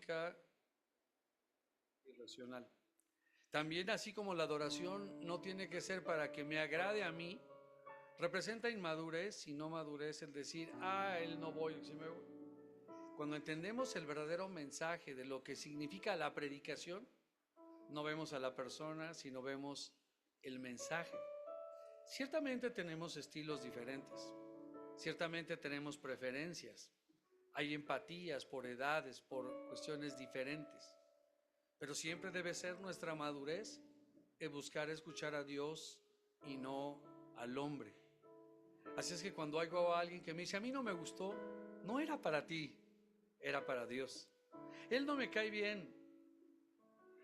lógica y racional. También, así como la adoración no tiene que ser para que me agrade a mí, representa inmadurez y no madurez el decir, él no voy, si me voy. Cuando entendemos el verdadero mensaje de lo que significa la predicación, no vemos a la persona, sino vemos el mensaje. Ciertamente tenemos estilos diferentes, ciertamente tenemos preferencias, hay empatías por edades, por cuestiones diferentes, pero siempre debe ser nuestra madurez el buscar escuchar a Dios y no al hombre. Así es que cuando oigo a alguien que me dice, a mí no me gustó, no era para ti, era para Dios. Él no me cae bien,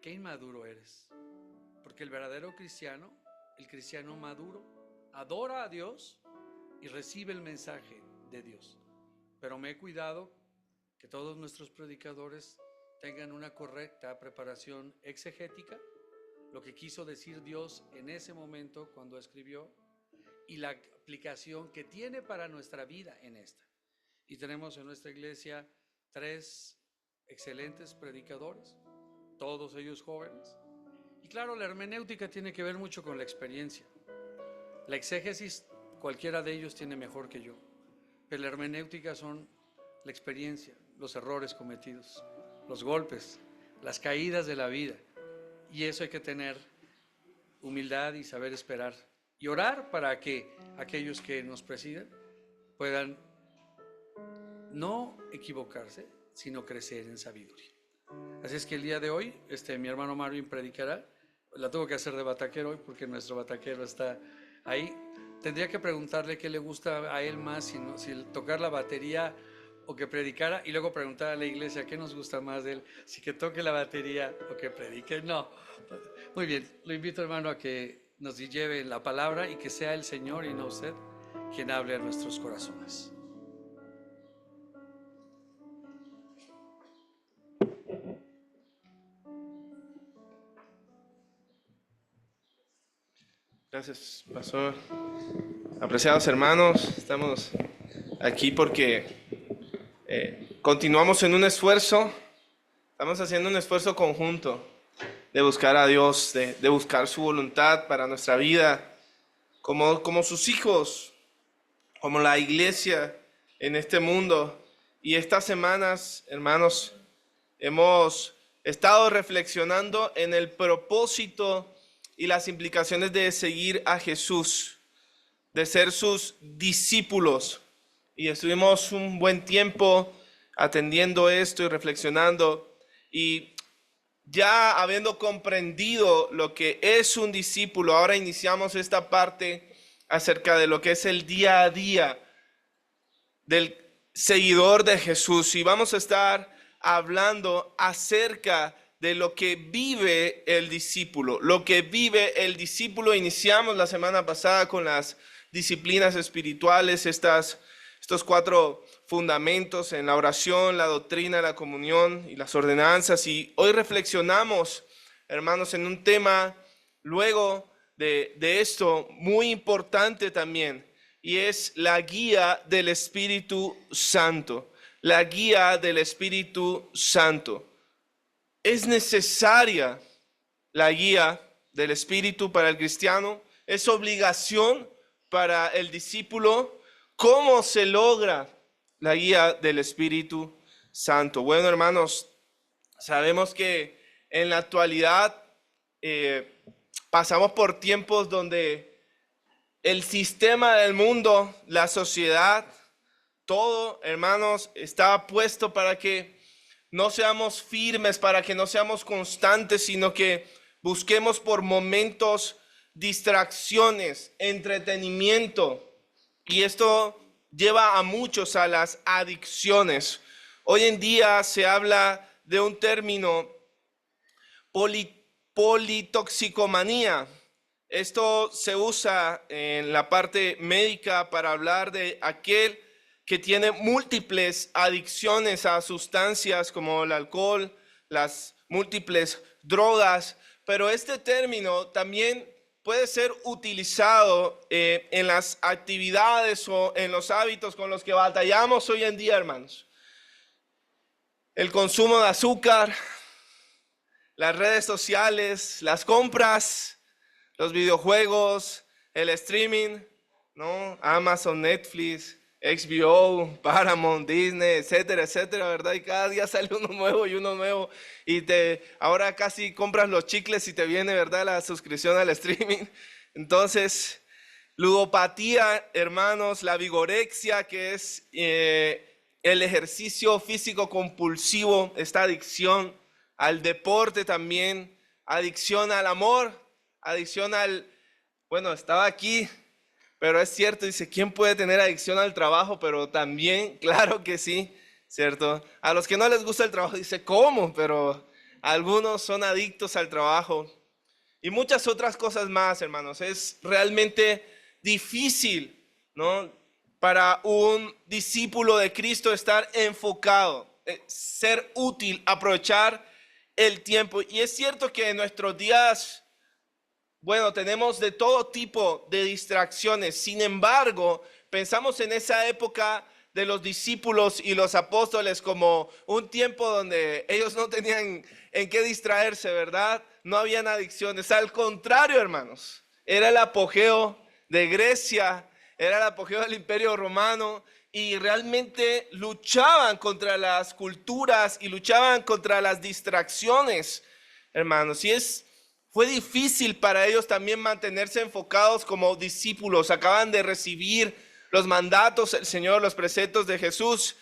qué inmaduro eres. Porque el verdadero cristiano, el cristiano maduro, adora a Dios y recibe el mensaje de Dios. Pero me he cuidado que todos nuestros predicadores tengan una correcta preparación exegética, lo que quiso decir Dios en ese momento cuando escribió, y la aplicación que tiene para nuestra vida en esta. Y tenemos en nuestra iglesia 3 excelentes predicadores, todos ellos jóvenes. Y claro, la hermenéutica tiene que ver mucho con la experiencia. La exégesis, cualquiera de ellos tiene mejor que yo, pero la hermenéutica son la experiencia, los errores cometidos, los golpes, las caídas de la vida. Y eso hay que tener humildad y saber esperar y orar para que aquellos que nos presiden puedan no equivocarse, sino crecer en sabiduría. Así es que el día de hoy, mi hermano Marvin predicará. La tuvo que hacer de bataquero hoy porque nuestro bataquero está ahí. Tendría que preguntarle qué le gusta a él más, si tocar la batería o que predicara, y luego preguntar a la iglesia qué nos gusta más de él, si que toque la batería o que predique. No, muy bien, lo invito, hermano, a que nos lleve la palabra y que sea el Señor y no usted quien hable a nuestros corazones. Gracias, pastor. Apreciados hermanos, estamos aquí porque continuamos en un esfuerzo, estamos haciendo un esfuerzo conjunto de buscar a Dios, de buscar su voluntad para nuestra vida, como sus hijos, como la iglesia en este mundo. Y estas semanas, hermanos, hemos estado reflexionando en el propósito y las implicaciones de seguir a Jesús, de ser sus discípulos. Y estuvimos un buen tiempo atendiendo esto y reflexionando. Y ya habiendo comprendido lo que es un discípulo, ahora iniciamos esta parte acerca de lo que es el día a día del seguidor de Jesús. Y vamos a estar hablando acerca de lo que vive el discípulo. Lo que vive el discípulo, iniciamos la semana pasada con las disciplinas espirituales, estos 4 fundamentos en la oración, la doctrina, la comunión y las ordenanzas. Y hoy reflexionamos, hermanos, en un tema luego de esto muy importante también, y es la guía del Espíritu Santo. La guía del Espíritu Santo. Es necesaria la guía del Espíritu para el cristiano, es obligación para el discípulo. ¿Cómo se logra la guía del Espíritu Santo? Bueno, hermanos, sabemos que en la actualidad pasamos por tiempos donde el sistema del mundo, la sociedad, todo, hermanos, está puesto para que no seamos firmes, para que no seamos constantes, sino que busquemos por momentos distracciones, entretenimiento. Y esto lleva a muchos a las adicciones. Hoy en día se habla de un término, politoxicomanía. Esto se usa en la parte médica para hablar de aquel que tiene múltiples adicciones a sustancias como el alcohol, las múltiples drogas, pero este término también puede ser utilizado en las actividades o en los hábitos con los que batallamos hoy en día, hermanos. el consumo de azúcar, las redes sociales, las compras, los videojuegos, el streaming, ¿no? Amazon, Netflix, HBO, Paramount, Disney, etcétera, etcétera, ¿verdad? Y cada día sale uno nuevo y uno nuevo. Ahora casi compras los chicles y te viene, ¿verdad? La suscripción al streaming. Entonces, ludopatía, hermanos, la vigorexia, que es el ejercicio físico compulsivo, esta adicción al deporte también, adicción al amor, adicción bueno, estaba aquí, pero es cierto, dice, ¿quién puede tener adicción al trabajo? Pero también, claro que sí, ¿cierto? A los que no les gusta el trabajo, dice, ¿cómo? Pero algunos son adictos al trabajo. Y muchas otras cosas más, hermanos. Es realmente difícil, ¿no? Para un discípulo de Cristo estar enfocado, ser útil, aprovechar el tiempo. Y es cierto que en nuestros días, bueno, tenemos de todo tipo de distracciones. Sin embargo, pensamos en esa época de los discípulos y los apóstoles como un tiempo donde ellos no tenían en qué distraerse, ¿verdad? No habían adicciones. Al contrario, hermanos, era el apogeo de Grecia, era el apogeo del Imperio Romano y realmente luchaban contra las culturas y luchaban contra las distracciones, hermanos. Fue difícil para ellos también mantenerse enfocados como discípulos. Acaban de recibir los mandatos del Señor, los preceptos de Jesús.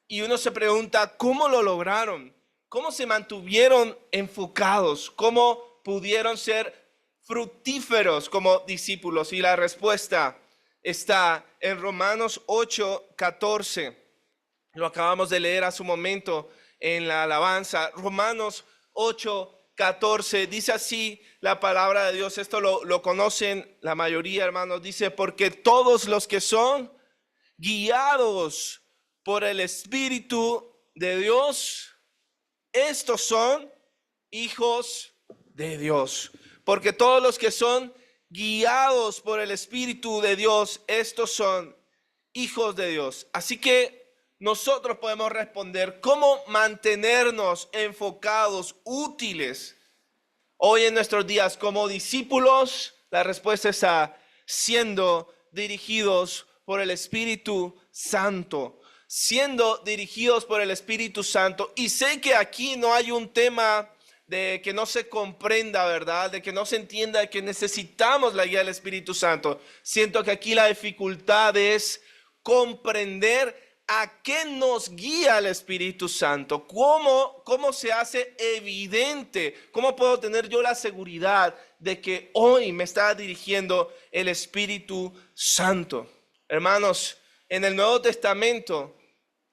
Y uno se pregunta, ¿cómo lo lograron? ¿Cómo se mantuvieron enfocados? ¿Cómo pudieron ser fructíferos como discípulos? Y la respuesta está en Romanos 8:14. Lo acabamos de leer hace un momento en la alabanza. Romanos 8:14 dice así la palabra de Dios. Esto lo conocen la mayoría, hermanos. Dice, porque todos los que son guiados por el Espíritu de Dios, estos son hijos de Dios. Porque todos los que son guiados por el Espíritu de Dios, estos son hijos de Dios. Así que nosotros podemos responder, ¿cómo mantenernos enfocados, útiles hoy en nuestros días como discípulos? La respuesta es siendo dirigidos por el Espíritu Santo, siendo dirigidos por el Espíritu Santo. Y sé que aquí no hay un tema de que no se comprenda, ¿verdad? De que no se entienda, de que necesitamos la guía del Espíritu Santo. Siento que aquí la dificultad es comprender a qué nos guía el Espíritu Santo. ¿Cómo se hace evidente? ¿Cómo puedo tener yo la seguridad de que hoy me está dirigiendo el Espíritu Santo? Hermanos, en el Nuevo Testamento,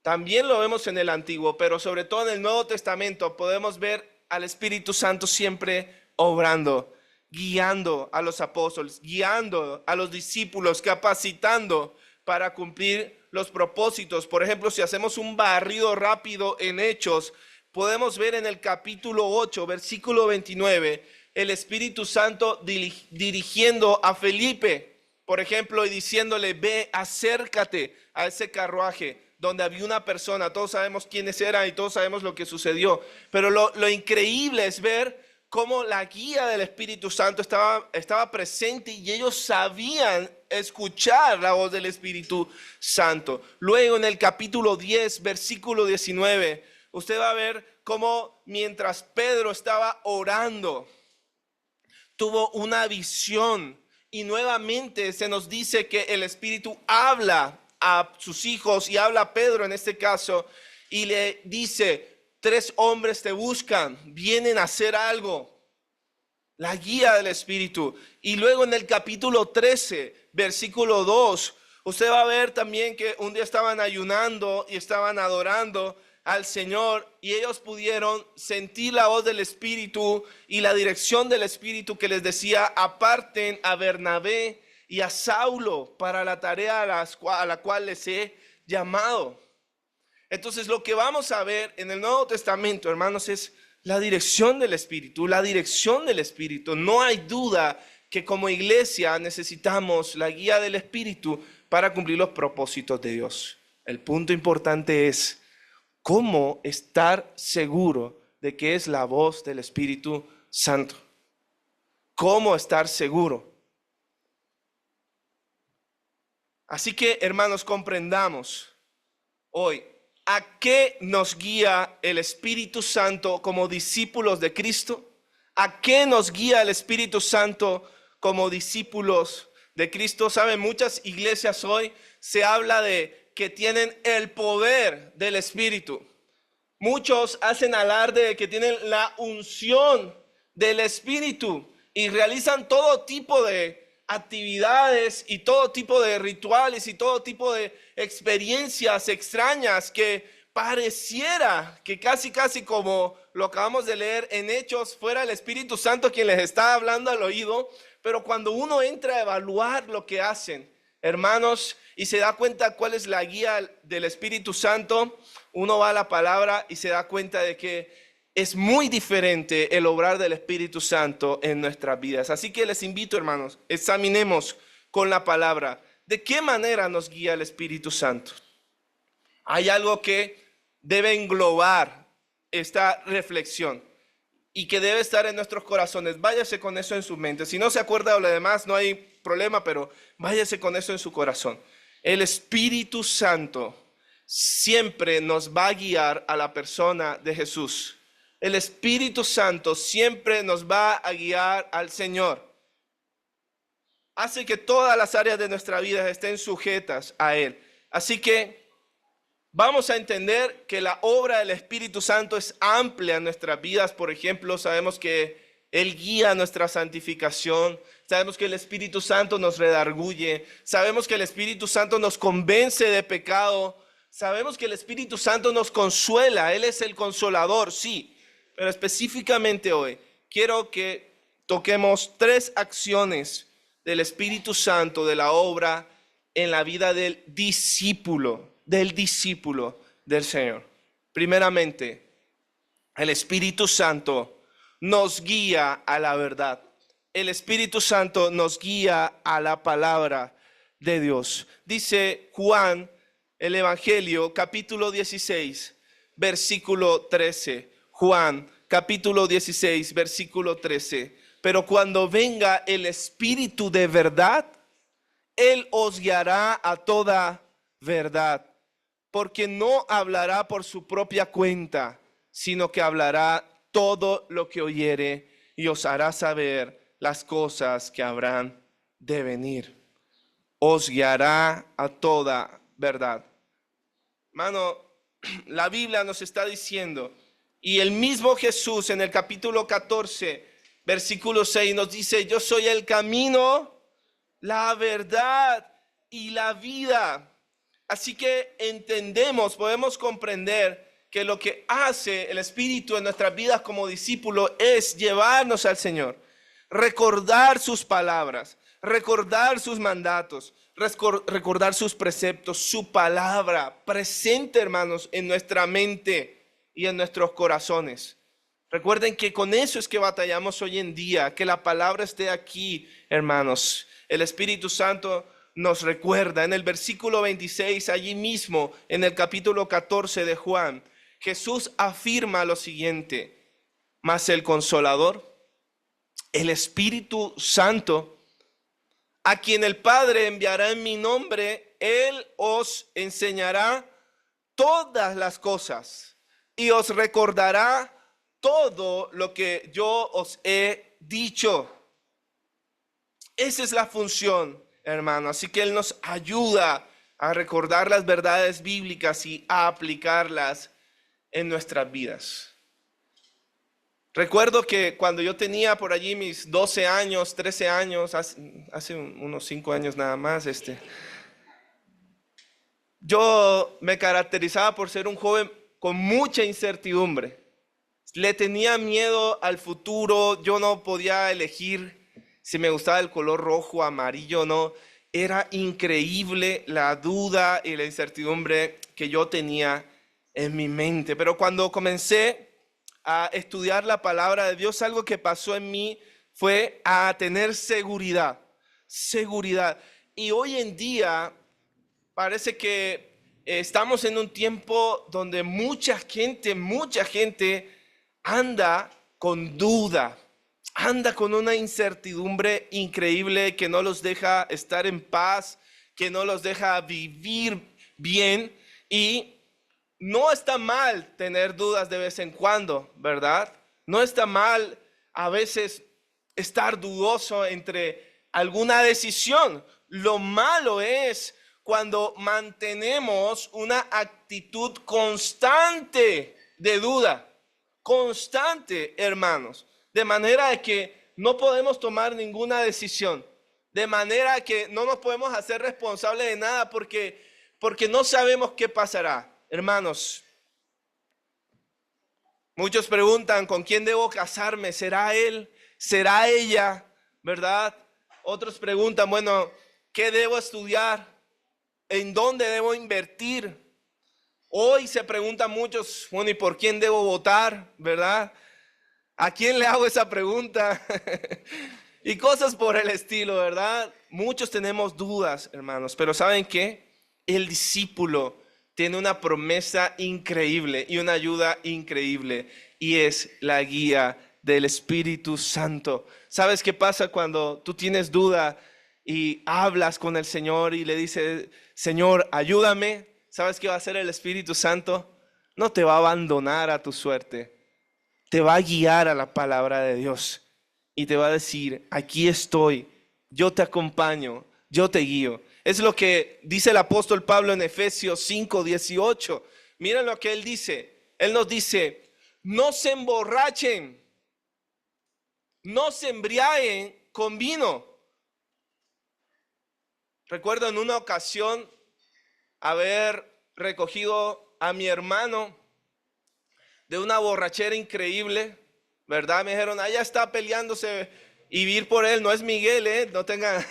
también lo vemos en el Antiguo, pero sobre todo en el Nuevo Testamento podemos ver al Espíritu Santo siempre obrando, guiando a los apóstoles, guiando a los discípulos, capacitando para cumplir los propósitos. Por ejemplo, si hacemos un barrido rápido en Hechos, podemos ver en el capítulo 8, versículo 29, el Espíritu Santo dirigiendo a Felipe, por ejemplo, y diciéndole, ve, acércate a ese carruaje donde había una persona. Todos sabemos quiénes eran y todos sabemos lo que sucedió. Pero lo increíble es ver cómo la guía del Espíritu Santo estaba presente y ellos sabían escuchar la voz del Espíritu Santo. Luego en el capítulo 10, versículo 19, usted va a ver cómo mientras Pedro estaba orando, tuvo una visión y nuevamente se nos dice que el Espíritu habla a sus hijos y habla a Pedro en este caso y le dice, 3 hombres te buscan, vienen a hacer algo. La guía del Espíritu. Y luego en el capítulo 13, versículo 2, usted va a ver también que un día estaban ayunando y estaban adorando al Señor y ellos pudieron sentir la voz del Espíritu y la dirección del Espíritu que les decía, aparten a Bernabé y a Saulo para la tarea a la cual les he llamado. Entonces lo que vamos a ver en el Nuevo Testamento, hermanos, es la dirección del Espíritu, la dirección del Espíritu. No hay duda que como iglesia necesitamos la guía del Espíritu para cumplir los propósitos de Dios. El punto importante es, ¿Cómo estar seguro de que es la voz del Espíritu Santo? ¿Cómo estar seguro? Así que, hermanos, comprendamos hoy a qué nos guía el Espíritu Santo como discípulos de Cristo. ¿A qué nos guía el Espíritu Santo como discípulos de Cristo? Saben, muchas iglesias hoy se habla de que tienen el poder del Espíritu. Muchos hacen alarde de que tienen la unción del Espíritu y realizan todo tipo de actividades y todo tipo de rituales y todo tipo de experiencias extrañas que pareciera que casi como lo acabamos de leer en Hechos, fuera el Espíritu Santo quien les está hablando al oído. Pero cuando uno entra a evaluar lo que hacen, hermanos, y se da cuenta cuál es la guía del Espíritu Santo, uno va a la palabra y se da cuenta de que es muy diferente el obrar del Espíritu Santo en nuestras vidas. Así que les invito, hermanos, examinemos con la palabra de qué manera nos guía el Espíritu Santo. Hay algo que debe englobar esta reflexión y que debe estar en nuestros corazones. Váyase con eso en su mente. Si no se acuerda de lo demás, no hay problema, pero váyase con eso en su corazón. El Espíritu Santo siempre nos va a guiar a la persona de Jesús. El Espíritu Santo siempre nos va a guiar al Señor. Hace que todas las áreas de nuestra vida estén sujetas a Él. Así que vamos a entender que la obra del Espíritu Santo es amplia en nuestras vidas. Por ejemplo, sabemos que Él guía nuestra santificación. Sabemos que el Espíritu Santo nos redarguye. Sabemos que el Espíritu Santo nos convence de pecado. Sabemos que el Espíritu Santo nos consuela. Él es el consolador, sí. Pero específicamente hoy quiero que toquemos 3 acciones del Espíritu Santo, de la obra en la vida del discípulo del Señor. Primeramente, el Espíritu Santo nos guía a la verdad. El Espíritu Santo nos guía a la palabra de Dios. Dice Juan, el Evangelio, capítulo 16, versículo 13. Juan, capítulo 16, versículo 13. Pero cuando venga el Espíritu de verdad, Él os guiará a toda verdad, porque no hablará por su propia cuenta, sino que hablará todo lo que oyere y os hará saber las cosas que habrán de venir. Os guiará a toda verdad. Hermano, la Biblia nos está diciendo, y el mismo Jesús en el capítulo 14, versículo 6 nos dice: yo soy el camino, la verdad y la vida. Así que entendemos, podemos comprender que lo que hace el Espíritu en nuestras vidas como discípulos es llevarnos al Señor, recordar sus palabras, recordar sus mandatos, recordar sus preceptos, su palabra presente, hermanos, en nuestra mente y en nuestros corazones. Recuerden que con eso es que batallamos hoy en día, que la palabra esté aquí, hermanos. El Espíritu Santo nos recuerda en el versículo 26, allí mismo en el capítulo 14 de Juan, Jesús afirma lo siguiente: mas el Consolador, el Espíritu Santo, a quien el Padre enviará en mi nombre, Él os enseñará todas las cosas y os recordará todo lo que yo os he dicho. Esa es la función, hermano. Así que Él nos ayuda a recordar las verdades bíblicas y a aplicarlas en nuestras vidas. Recuerdo que cuando yo tenía por allí mis 12 años, 13 años, hace unos 5 años nada más, yo me caracterizaba por ser un joven con mucha incertidumbre. Le tenía miedo al futuro. Yo no podía elegir si me gustaba el color rojo, amarillo, no. Era increíble la duda y la incertidumbre que yo tenía en mi mente. Pero cuando comencé a estudiar la palabra de Dios, algo que pasó en mí fue a tener seguridad. Y hoy en día parece que estamos en un tiempo donde mucha gente anda con duda, anda con una incertidumbre increíble que no los deja estar en paz, que no los deja vivir bien. Y no está mal tener dudas de vez en cuando, ¿verdad? No está mal a veces estar dudoso entre alguna decisión. Lo malo es cuando mantenemos una actitud constante de duda, constante, hermanos, de manera de que no podemos tomar ninguna decisión, de manera que no nos podemos hacer responsables de nada porque no sabemos qué pasará. Hermanos, muchos preguntan, ¿con quién debo casarme? ¿Será él? ¿Será ella? ¿Verdad? Otros preguntan, bueno, ¿qué debo estudiar? ¿En dónde debo invertir? Hoy se preguntan muchos, bueno, ¿y por quién debo votar? ¿Verdad? ¿A quién le hago esa pregunta? Y cosas por el estilo, ¿verdad? Muchos tenemos dudas, hermanos, pero ¿saben qué? El discípulo tiene una promesa increíble y una ayuda increíble, y es la guía del Espíritu Santo. ¿Sabes qué pasa cuando tú tienes duda y hablas con el Señor y le dices, Señor, ayúdame? ¿Sabes qué va a hacer el Espíritu Santo? No te va a abandonar a tu suerte, te va a guiar a la palabra de Dios y te va a decir, aquí estoy, yo te acompaño, yo te guío. Es lo que dice el apóstol Pablo en Efesios 5:18. Miren lo que él dice. Él nos dice, no se emborrachen, no se embriaguen con vino. Recuerdo en una ocasión haber recogido a mi hermano de una borrachera increíble, ¿verdad? Me dijeron, allá está peleándose y ir por él. No es Miguel, no tengan,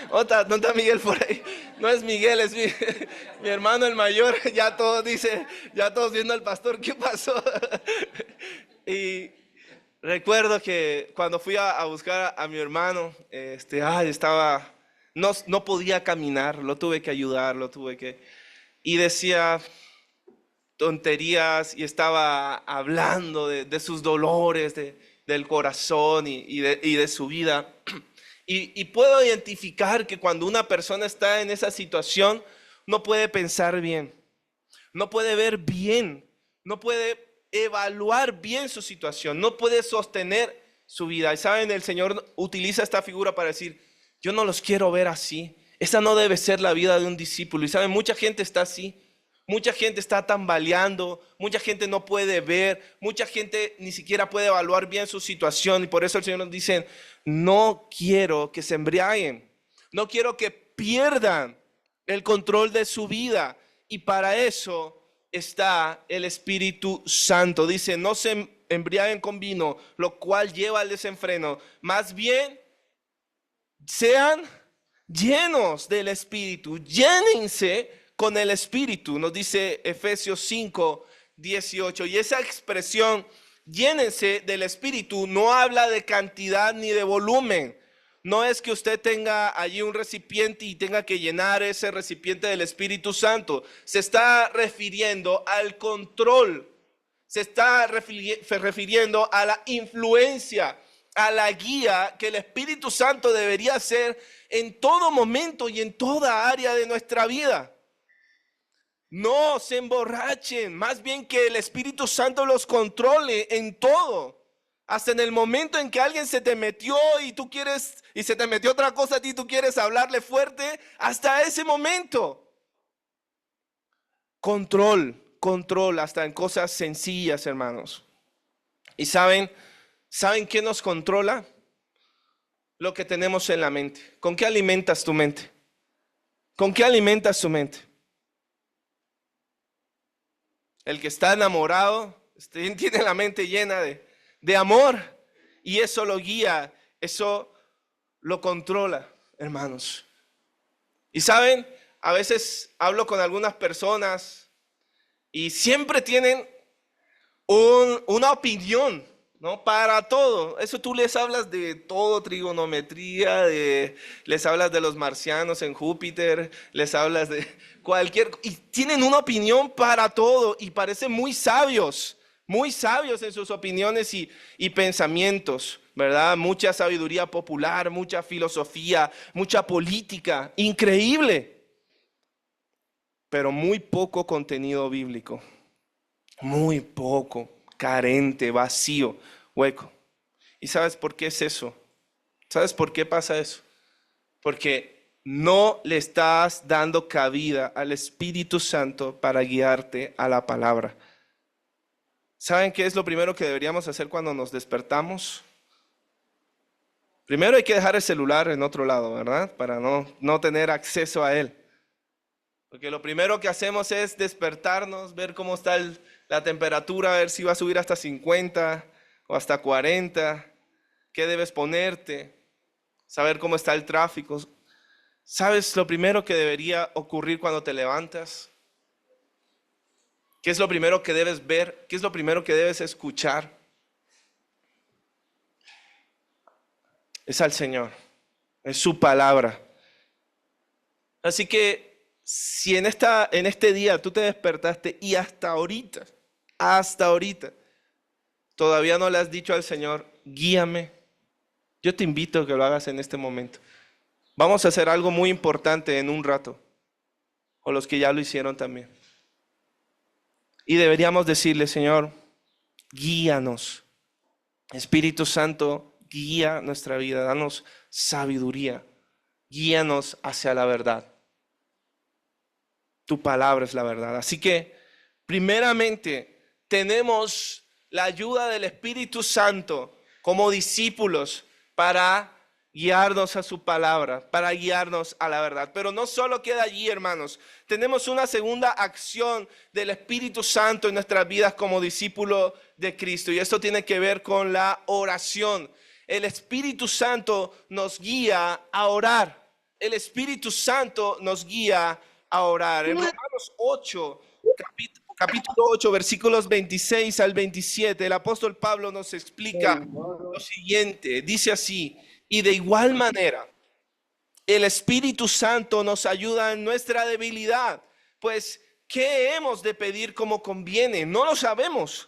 no está Miguel por ahí. No es Miguel, es mi hermano el mayor. Ya todos viendo al pastor, ¿qué pasó? Y recuerdo que cuando fui a buscar a mi hermano, no podía caminar, lo tuve que ayudar, y decía tonterías y estaba hablando de sus dolores, del corazón y de su vida. Y puedo identificar que cuando una persona está en esa situación, no puede pensar bien, no puede ver bien, no puede evaluar bien su situación, no puede sostener su vida. Y saben, el Señor utiliza esta figura para decir, yo no los quiero ver así. Esa no debe ser la vida de un discípulo. Y saben, mucha gente está así. Mucha gente está tambaleando, mucha gente no puede ver, mucha gente ni siquiera puede evaluar bien su situación, y por eso el Señor nos dice, no quiero que se embriaguen, no quiero que pierdan el control de su vida, y para eso está el Espíritu Santo. Dice, no se embriaguen con vino, lo cual lleva al desenfreno, más bien sean llenos del Espíritu, llénense con el Espíritu, nos dice Efesios 5:18. Y esa expresión, llénense del Espíritu, no habla de cantidad ni de volumen. No es que usted tenga allí un recipiente y tenga que llenar ese recipiente del Espíritu Santo. Se está refiriendo al control, se está refiriendo a la influencia, a la guía que el Espíritu Santo debería hacer en todo momento y en toda área de nuestra vida. No se emborrachen, más bien que el Espíritu Santo los controle en todo. Hasta en el momento en que alguien se te metió y se te metió otra cosa a ti, tú quieres hablarle fuerte, hasta ese momento. Control, hasta en cosas sencillas, hermanos. ¿Y saben qué nos controla? Lo que tenemos en la mente. ¿Con qué alimentas tu mente? ¿Con qué alimentas tu mente? El que está enamorado tiene la mente llena de amor, y eso lo guía, eso lo controla, hermanos. Y saben, a veces hablo con algunas personas y siempre tienen una opinión ¿no? Para todo. Eso tú les hablas de todo, trigonometría, les hablas de los marcianos en Júpiter, les hablas de y tienen una opinión para todo y parecen muy sabios en sus opiniones y pensamientos, ¿verdad? Mucha sabiduría popular, mucha filosofía, mucha política, increíble, pero muy poco contenido bíblico, muy poco, carente, vacío, hueco. ¿Y sabes por qué es eso? ¿Sabes por qué pasa eso? Porque no le estás dando cabida al Espíritu Santo para guiarte a la palabra. ¿Saben qué es lo primero que deberíamos hacer cuando nos despertamos? Primero hay que dejar el celular en otro lado, ¿verdad? Para no tener acceso a él. Porque lo primero que hacemos es despertarnos, ver cómo está la temperatura, ver si va a subir hasta 50 o hasta 40, qué debes ponerte, saber cómo está el tráfico. ¿Sabes lo primero que debería ocurrir cuando te levantas? ¿Qué es lo primero que debes ver? ¿Qué es lo primero que debes escuchar? Es al Señor, es su palabra. Así que si en este día tú te despertaste y hasta ahorita, todavía no le has dicho al Señor, guíame, yo te invito a que lo hagas en este momento. Vamos a hacer algo muy importante en un rato, o los que ya lo hicieron también. Y deberíamos decirle, Señor, guíanos. Espíritu Santo, guía nuestra vida, danos sabiduría, guíanos hacia la verdad. Tu palabra es la verdad. Así que, primeramente, tenemos la ayuda del Espíritu Santo como discípulos para guiarnos a su palabra, para guiarnos a la verdad. Pero no solo queda allí, hermanos. Tenemos una segunda acción del Espíritu Santo en nuestras vidas como discípulo de Cristo. Y esto tiene que ver con la oración. El Espíritu Santo nos guía a orar. El Espíritu Santo nos guía a orar. En Romanos 8, capítulo 8, versículos 26 al 27, el apóstol Pablo nos explica lo siguiente. Dice así: y de igual manera, el Espíritu Santo nos ayuda en nuestra debilidad. Pues, ¿qué hemos de pedir como conviene? No lo sabemos,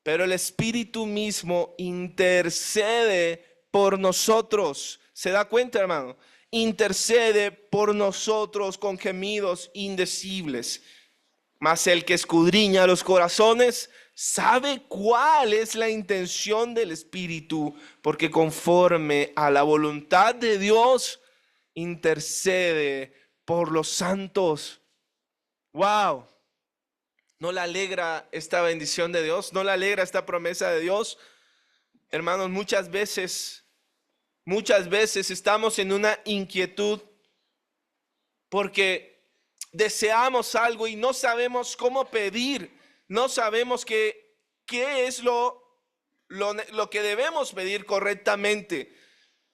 pero el Espíritu mismo intercede por nosotros. ¿Se da cuenta, hermano? Intercede por nosotros con gemidos indecibles. Mas el que escudriña los corazones sabe cuál es la intención del Espíritu, porque conforme a la voluntad de Dios intercede por los santos. ¡Wow! ¿No le alegra esta bendición de Dios? ¿No le alegra esta promesa de Dios? Hermanos, muchas veces estamos en una inquietud porque deseamos algo y no sabemos cómo pedir, no sabemos qué es lo que debemos pedir correctamente.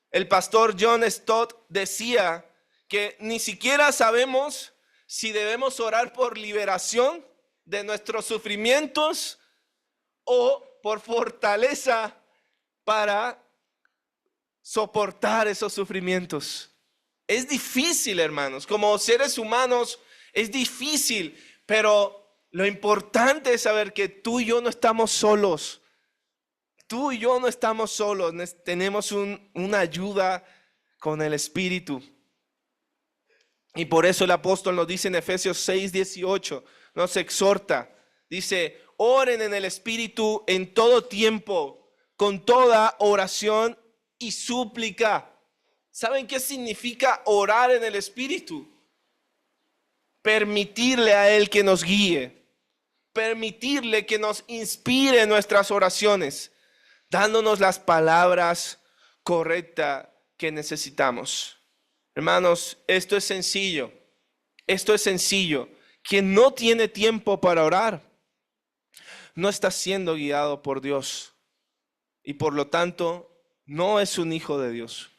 El pastor John Stott decía que ni siquiera sabemos si debemos orar por liberación de nuestros sufrimientos o por fortaleza para soportar esos sufrimientos. Es difícil, hermanos, como seres humanos es difícil, pero lo importante es saber que tú y yo no estamos solos. Tú y yo no estamos solos, tenemos una ayuda con el Espíritu. Y por eso el apóstol nos dice en Efesios 6:18, nos exhorta, dice: oren en el Espíritu en todo tiempo, con toda oración y súplica. ¿Saben qué significa orar en el Espíritu? Permitirle a Él que nos guíe, permitirle que nos inspire en nuestras oraciones, dándonos las palabras correctas que necesitamos. Hermanos, esto es sencillo. Quien no tiene tiempo para orar, no está siendo guiado por Dios y por lo tanto no es un hijo de Dios.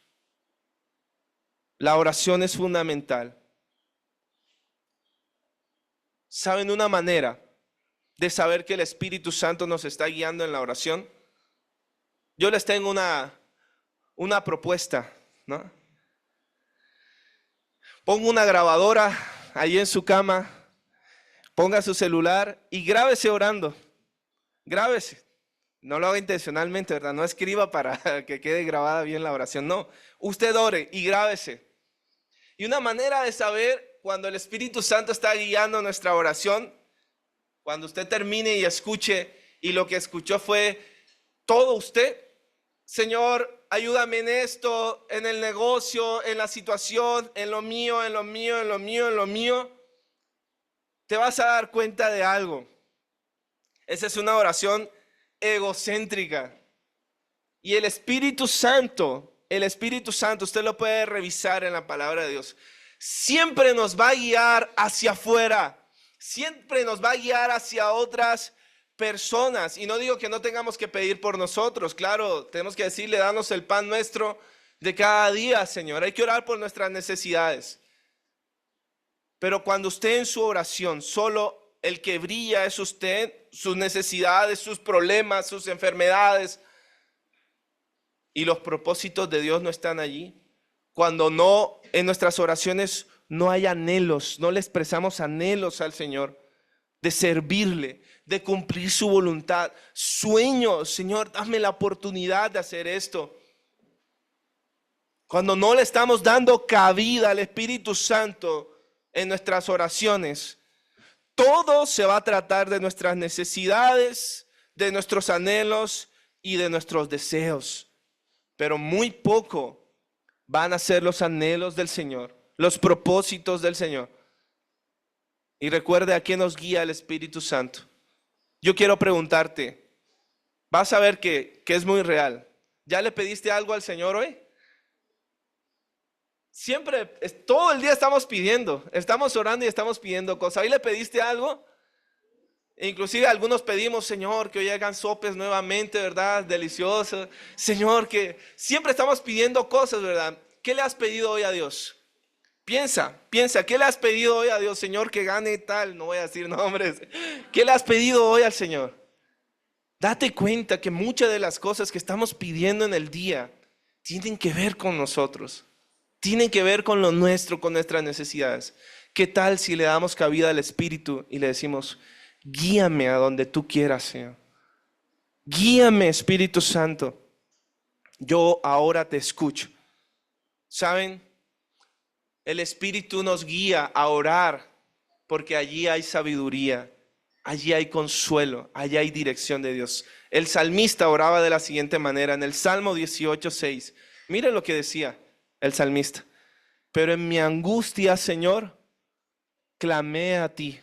La oración es fundamental. ¿Saben una manera de saber que el Espíritu Santo nos está guiando en la oración? yo les tengo una propuesta, ¿no? Ponga una grabadora ahí en su cama, ponga su celular y grábese orando. Grábese. No lo haga intencionalmente, ¿verdad? No escriba para que quede grabada bien la oración. No, usted ore y grábese. Y una manera de saber cuando el Espíritu Santo está guiando nuestra oración, cuando usted termine y escuche, y lo que escuchó fue todo usted. Señor, ayúdame en esto, en el negocio, en la situación, en lo mío, en lo mío, en lo mío, en lo mío. Te vas a dar cuenta de algo. Esa es una oración egocéntrica. Y el Espíritu Santo, usted lo puede revisar en la palabra de Dios, siempre nos va a guiar hacia afuera, siempre nos va a guiar hacia otras personas. Y no digo que no tengamos que pedir por nosotros, claro, tenemos que decirle, danos el pan nuestro de cada día, Señor. Hay que orar por nuestras necesidades. Pero cuando usted en su oración, solo el que brilla es usted, sus necesidades, sus problemas, sus enfermedades, y los propósitos de Dios no están allí. Cuando no, en nuestras oraciones no hay anhelos, no le expresamos anhelos al Señor de servirle, de cumplir su voluntad. Sueños, Señor, dame la oportunidad de hacer esto. Cuando no le estamos dando cabida al Espíritu Santo en nuestras oraciones, todo se va a tratar de nuestras necesidades, de nuestros anhelos y de nuestros deseos. Pero muy poco van a ser los anhelos del Señor, los propósitos del Señor. Y recuerde a quién nos guía el Espíritu Santo. Yo quiero preguntarte, vas a ver que es muy real. ¿Ya le pediste algo al Señor hoy? Siempre, todo el día estamos pidiendo, estamos orando y estamos pidiendo cosas. ¿Ahí le pediste algo? Inclusive algunos pedimos, Señor, que hoy hagan sopes nuevamente, ¿verdad? Deliciosos. Señor, que siempre estamos pidiendo cosas, ¿verdad? ¿Qué le has pedido hoy a Dios? Piensa, ¿qué le has pedido hoy a Dios? Señor, que gane tal, no voy a decir nombres. ¿Qué le has pedido hoy al Señor? Date cuenta que muchas de las cosas que estamos pidiendo en el día tienen que ver con nosotros. Tienen que ver con lo nuestro, con nuestras necesidades. ¿Qué tal si le damos cabida al Espíritu y le decimos, guíame a donde tú quieras, Señor? Guíame, Espíritu Santo. Yo ahora te escucho. ¿Saben? El Espíritu nos guía a orar porque allí hay sabiduría, allí hay consuelo, allí hay dirección de Dios. El salmista oraba de la siguiente manera en el Salmo 18:6. Miren lo que decía el salmista. Pero en mi angustia, Señor, clamé a ti.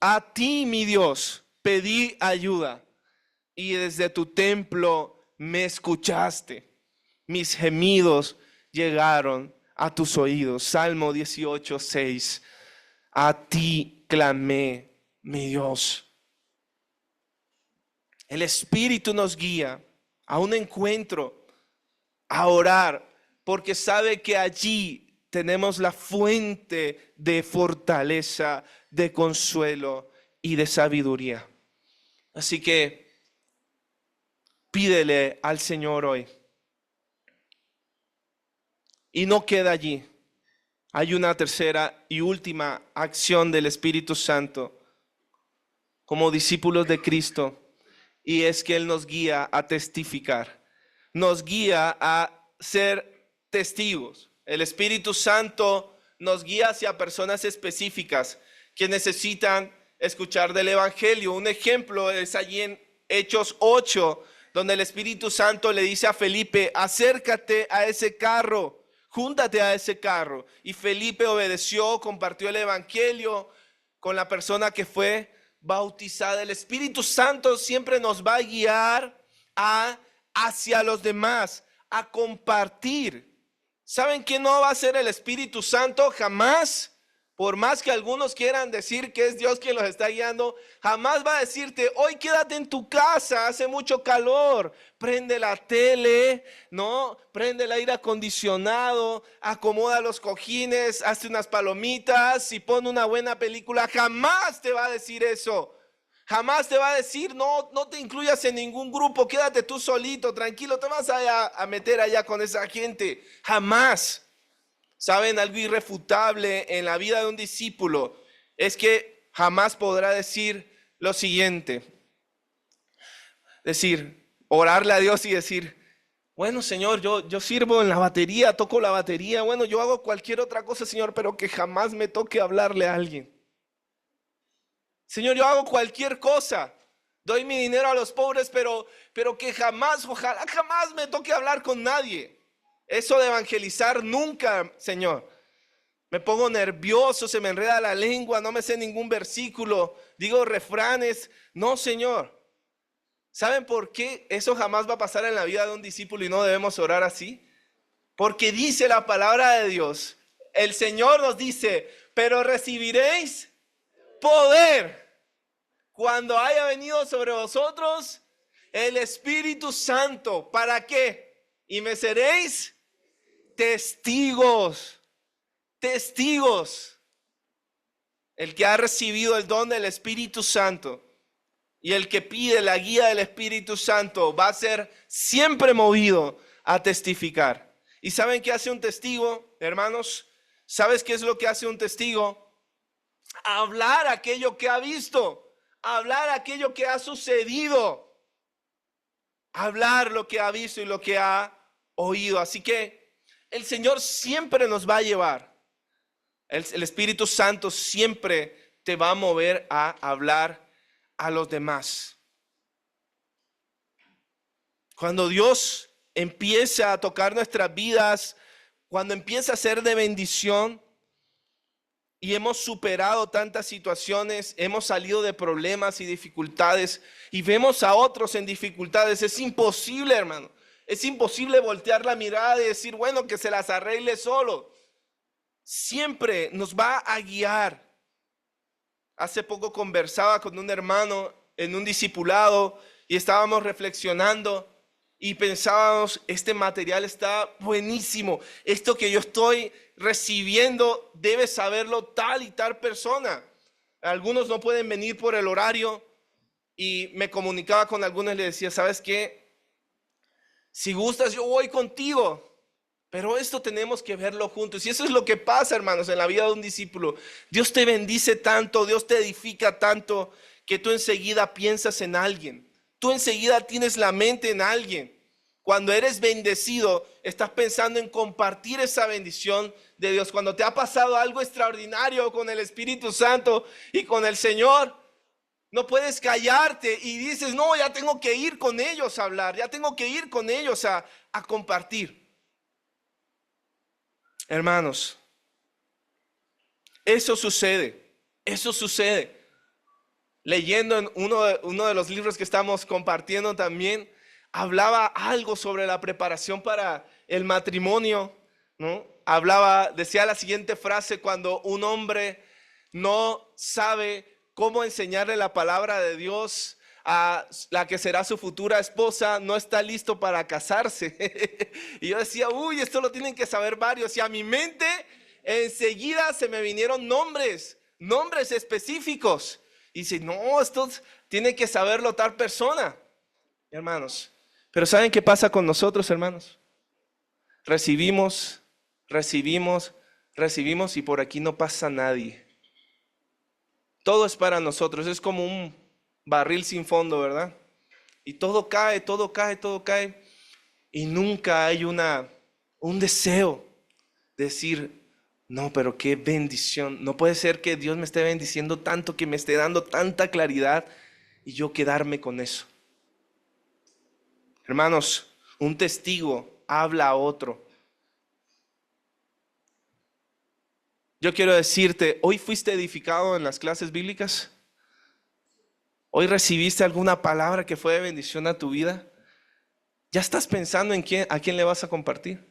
A ti, mi Dios, pedí ayuda y desde tu templo me escuchaste. Mis gemidos llegaron a tus oídos. Salmo 18:6. A ti clamé, mi Dios. El Espíritu nos guía a un encuentro, a orar, porque sabe que allí tenemos la fuente de fortaleza, de consuelo y de sabiduría. Así que pídele al Señor hoy. Y no queda allí. Hay una tercera y última acción del Espíritu Santo como discípulos de Cristo, y es que Él nos guía a testificar. Nos guía a ser testigos. El Espíritu Santo nos guía hacia personas específicas que necesitan escuchar del Evangelio. Un ejemplo es allí en Hechos 8, donde el Espíritu Santo le dice a Felipe, acércate a ese carro, júntate a ese carro. Y Felipe obedeció, compartió el Evangelio con la persona que fue bautizada. El Espíritu Santo siempre nos va a guiar hacia los demás, a compartir. ¿Saben quién no va a ser el Espíritu Santo? Jamás. Por más que algunos quieran decir que es Dios quien los está guiando, jamás va a decirte, hoy quédate en tu casa, hace mucho calor, prende la tele, ¿no? Prende el aire acondicionado, acomoda los cojines, hazte unas palomitas y pon una buena película. Jamás te va a decir eso. Jamás te va a decir, no, no te incluyas en ningún grupo, quédate tú solito, tranquilo, te vas a meter allá con esa gente. Jamás. ¿Saben? Algo irrefutable en la vida de un discípulo es que jamás podrá decir lo siguiente. Orarle a Dios y decir, bueno, Señor, yo sirvo en la batería, toco la batería, bueno, yo hago cualquier otra cosa, Señor, pero que jamás me toque hablarle a alguien. Señor, yo hago cualquier cosa, doy mi dinero a los pobres, pero que jamás, ojalá jamás me toque hablar con nadie. Eso de evangelizar nunca, Señor. Me pongo nervioso, se me enreda la lengua, no me sé ningún versículo, digo refranes. No, Señor. ¿Saben por qué eso jamás va a pasar en la vida de un discípulo y no debemos orar así? Porque dice la palabra de Dios, el Señor nos dice, pero recibiréis poder cuando haya venido sobre vosotros el Espíritu Santo. ¿Para qué? Y me seréis testigos. Testigos. El que ha recibido el don del Espíritu Santo y el que pide la guía del Espíritu Santo va a ser siempre movido a testificar. ¿Y saben qué hace un testigo, hermanos? ¿Sabes qué es lo que hace un testigo? Hablar aquello que ha visto, hablar aquello que ha sucedido, hablar lo que ha visto y lo que ha oído. Así que el Señor siempre nos va a llevar. El Espíritu Santo siempre te va a mover a hablar a los demás. Cuando Dios empieza a tocar nuestras vidas, cuando empieza a ser de bendición y hemos superado tantas situaciones, hemos salido de problemas y dificultades y vemos a otros en dificultades, es imposible, hermano. Es imposible voltear la mirada y decir, bueno, que se las arregle solo. Siempre nos va a guiar. Hace poco conversaba con un hermano en un discipulado y estábamos reflexionando y pensábamos, este material está buenísimo. Esto que yo estoy recibiendo debe saberlo tal y tal persona. Algunos no pueden venir por el horario y me comunicaba con algunos y les decía, ¿sabes qué? Si gustas, yo voy contigo. Pero esto tenemos que verlo juntos. Y eso es lo que pasa, hermanos, en la vida de un discípulo. Dios te bendice tanto, Dios te edifica tanto, que tú enseguida piensas en alguien. Tú enseguida tienes la mente en alguien. Cuando eres bendecido, estás pensando en compartir esa bendición de Dios. Cuando te ha pasado algo extraordinario con el Espíritu Santo y con el Señor, no puedes callarte y dices, no, ya tengo que ir con ellos a hablar, ya tengo que ir con ellos a compartir. Hermanos, eso sucede. Leyendo en uno de los libros que estamos compartiendo también, hablaba algo sobre la preparación para el matrimonio, ¿no? Decía la siguiente frase: cuando un hombre no sabe cómo enseñarle la palabra de Dios a la que será su futura esposa, no está listo para casarse. Y yo decía, uy, esto lo tienen que saber varios. Y a mi mente enseguida se me vinieron nombres específicos. Y dice, no, esto tiene que saberlo tal persona. Hermanos, pero ¿saben qué pasa con nosotros, hermanos? Recibimos y por aquí no pasa nadie. Todo es para nosotros, es como un barril sin fondo, ¿verdad? Y todo cae. Y nunca hay un deseo de decir, no, pero qué bendición. No puede ser que Dios me esté bendiciendo tanto, que me esté dando tanta claridad y yo quedarme con eso. Hermanos, un testigo habla a otro. Yo quiero decirte, ¿hoy fuiste edificado en las clases bíblicas? ¿Hoy recibiste alguna palabra que fue de bendición a tu vida? ¿Ya estás pensando en a quién le vas a compartir?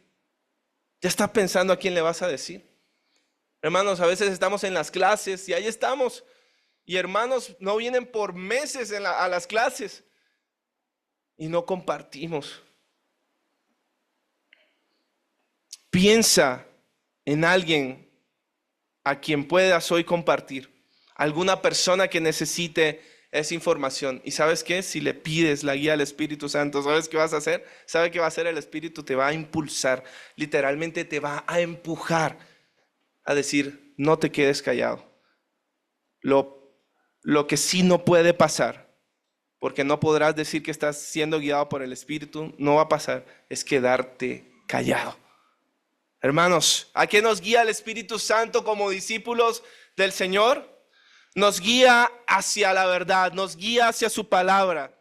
¿Ya estás pensando a quién le vas a decir? Hermanos, a veces estamos en las clases y ahí estamos. Y hermanos no vienen por meses a las clases y no compartimos. Piensa en alguien a quien puedas hoy compartir. Alguna persona que necesite esa información. ¿Y sabes qué? Si le pides la guía al Espíritu Santo, ¿sabes qué vas a hacer? ¿Sabe qué va a hacer el Espíritu? Te va a impulsar, literalmente te va a empujar a decir, no te quedes callado. Lo que sí no puede pasar, porque no podrás decir que estás siendo guiado por el Espíritu, no va a pasar, es quedarte callado. Hermanos, ¿a qué nos guía el Espíritu Santo como discípulos del Señor? Nos guía hacia la verdad, nos guía hacia su palabra.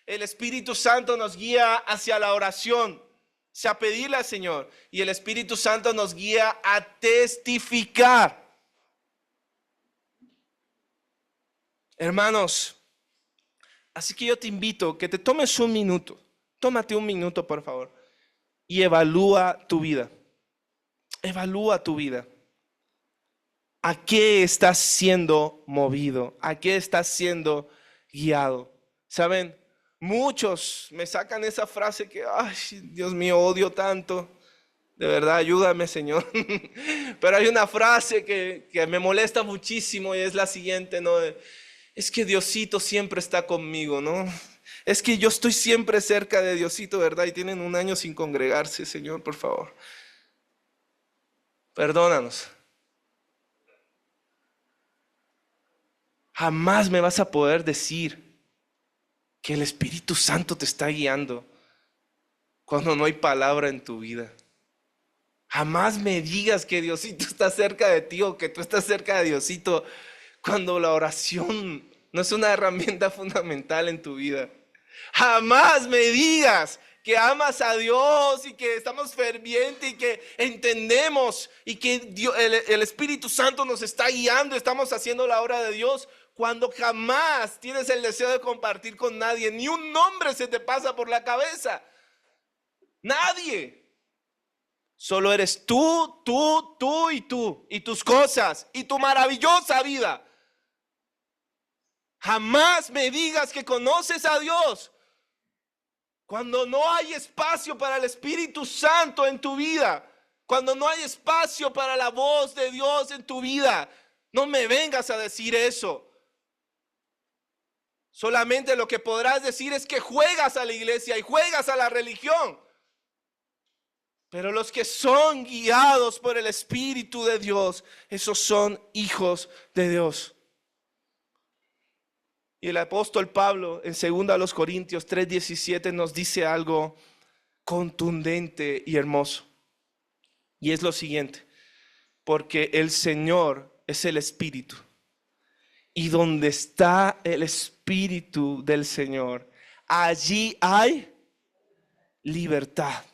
El Espíritu Santo nos guía hacia la oración, hacia pedirle al Señor. Y el Espíritu Santo nos guía a testificar. Hermanos, así que yo te invito que te tomes un minuto. Tómate un minuto, por favor, y evalúa tu vida. Evalúa tu vida. ¿A qué estás siendo movido? ¿A qué estás siendo guiado? ¿Saben? Muchos me sacan esa frase que, ay, Dios mío, odio tanto. De verdad, ayúdame, Señor. Pero hay una frase que me molesta muchísimo y es la siguiente, ¿no? Es que Diosito siempre está conmigo, ¿no? Es que yo estoy siempre cerca de Diosito, ¿verdad? Y tienen un año sin congregarse, Señor, por favor. Perdónanos. Jamás me vas a poder decir que el Espíritu Santo te está guiando cuando no hay palabra en tu vida. Jamás me digas que Diosito está cerca de ti o que tú estás cerca de Diosito cuando la oración no es una herramienta fundamental en tu vida. Jamás me digas que amas a Dios y que estamos fervientes y que entendemos y que Dios, el Espíritu Santo nos está guiando, estamos haciendo la obra de Dios, cuando jamás tienes el deseo de compartir con nadie, ni un nombre se te pasa por la cabeza. Nadie. Solo eres tú y tus cosas y tu maravillosa vida. Jamás me digas que conoces a Dios cuando no hay espacio para el Espíritu Santo en tu vida, cuando no hay espacio para la voz de Dios en tu vida. No me vengas a decir eso. Solamente lo que podrás decir es que juegas a la iglesia y juegas a la religión. Pero los que son guiados por el Espíritu de Dios, esos son hijos de Dios. Y el apóstol Pablo en 2 Corintios 3:17 nos dice algo contundente y hermoso. Y es lo siguiente: porque el Señor es el Espíritu. Y donde está el Espíritu del Señor, allí hay libertad.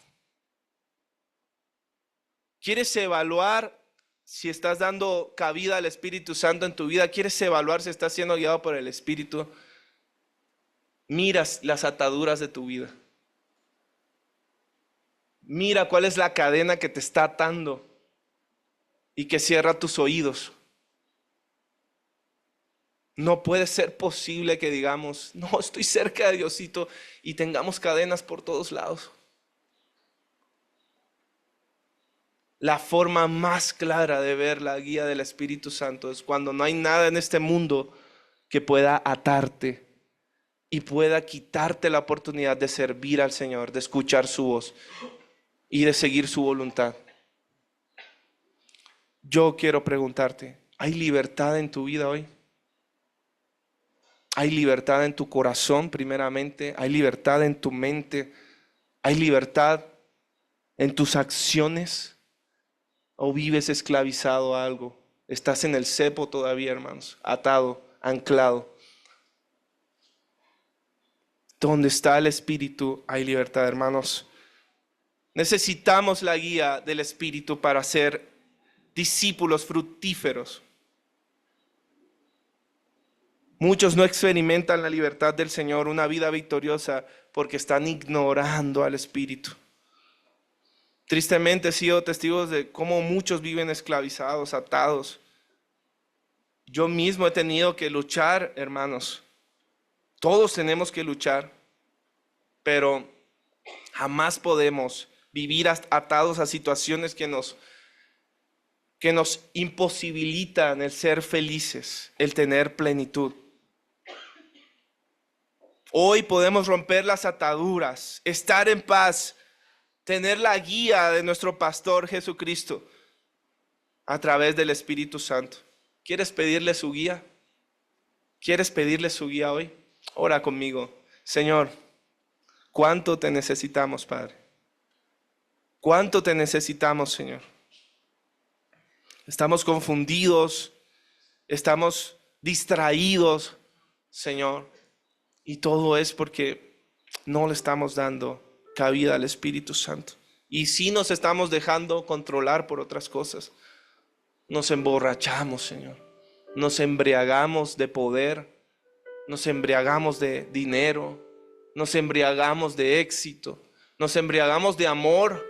¿Quieres evaluar si estás dando cabida al Espíritu Santo en tu vida? ¿Quieres evaluar si estás siendo guiado por el Espíritu? Miras las ataduras de tu vida. Mira cuál es la cadena que te está atando y que cierra tus oídos. No puede ser posible que digamos, no, estoy cerca de Diosito y tengamos cadenas por todos lados. La forma más clara de ver la guía del Espíritu Santo es cuando no hay nada en este mundo que pueda atarte y pueda quitarte la oportunidad de servir al Señor, de escuchar su voz y de seguir su voluntad. Yo quiero preguntarte, ¿hay libertad en tu vida hoy? ¿Hay libertad en tu corazón primeramente? ¿Hay libertad en tu mente? ¿Hay libertad en tus acciones? ¿O vives esclavizado a algo? Estás en el cepo todavía, hermanos, atado, anclado. Donde está el Espíritu hay libertad, hermanos. Necesitamos la guía del Espíritu para ser discípulos fructíferos. Muchos no experimentan la libertad del Señor, una vida victoriosa, porque están ignorando al Espíritu. Tristemente he sido testigo de cómo muchos viven esclavizados, atados. Yo mismo he tenido que luchar, hermanos. Todos tenemos que luchar, pero jamás podemos vivir atados a situaciones que nos imposibilitan el ser felices, el tener plenitud. Hoy podemos romper las ataduras, estar en paz, tener la guía de nuestro pastor Jesucristo a través del Espíritu Santo. ¿Quieres pedirle su guía? ¿Quieres pedirle su guía hoy? Ora conmigo. Señor, ¿cuánto te necesitamos, Padre? ¿Cuánto te necesitamos, Señor? Estamos confundidos, estamos distraídos, Señor. Y todo es porque no le estamos dando cabida al Espíritu Santo. Y sí nos estamos dejando controlar por otras cosas. Nos emborrachamos, Señor. Nos embriagamos de poder. Nos embriagamos de dinero. Nos embriagamos de éxito. Nos embriagamos de amor,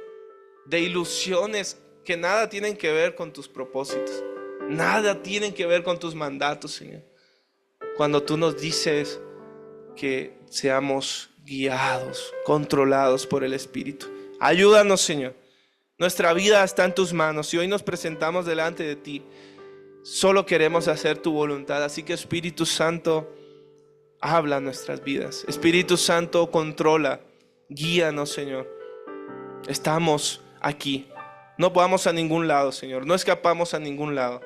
de ilusiones que nada tienen que ver con tus propósitos. Nada tienen que ver con tus mandatos, Señor. Cuando tú nos dices que seamos guiados, controlados por el Espíritu. Ayúdanos, Señor. Nuestra vida está en tus manos y hoy nos presentamos delante de ti. Solo queremos hacer tu voluntad. Así que Espíritu Santo, habla en nuestras vidas. Espíritu Santo, controla, guíanos, Señor. Estamos aquí. No vamos a ningún lado, Señor. No escapamos a ningún lado.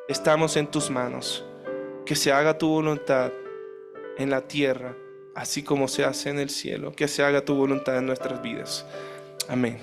Estamos en tus manos. Que se haga tu voluntad en la tierra, así como se hace en el cielo. Que se haga tu voluntad en nuestras vidas. Amén.